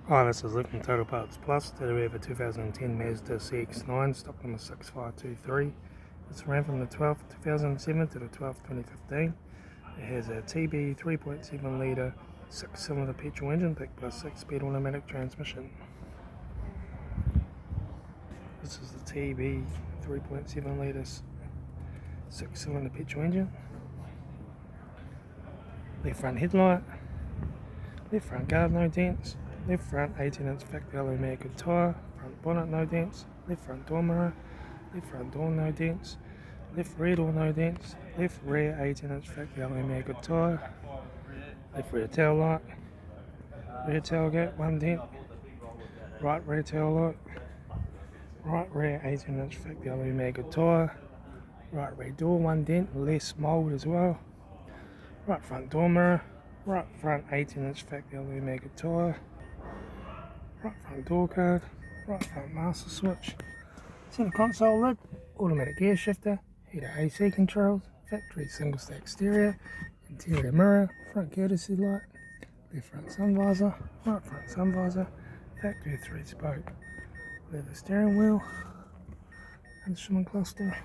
Hi, this is Luke from Total Parts Plus. Today we have a 2010 Mazda CX-9, stock number 6523. It's ran from the 12th 2007 to the 12th 2015. It has a TB 3.7 litre 6-cylinder petrol engine backed by a 6-speed automatic transmission. This is the TB 3.7 litre 6-cylinder petrol engine. Left front headlight, left front guard no dents, left front 18-inch factory aluminium good tyre, front bonnet no dents, left front door mirror, left front door no dents, left rear door no dents, left rear 18-inch factory aluminium good tyre, left rear tail light, rear tailgate 1 dent, right rear tail light, right rear 18-inch factory aluminium good tyre, right rear door 1 dent, less mould as well, right front door mirror, right front 18-inch factory aluminium good tyre, right front door card, right front master switch, centre console lid, automatic gear shifter, heater AC controls, factory single stack stereo, interior mirror, front courtesy light, left front sun visor, right front sun visor, factory 3-spoke leather steering wheel, instrument cluster,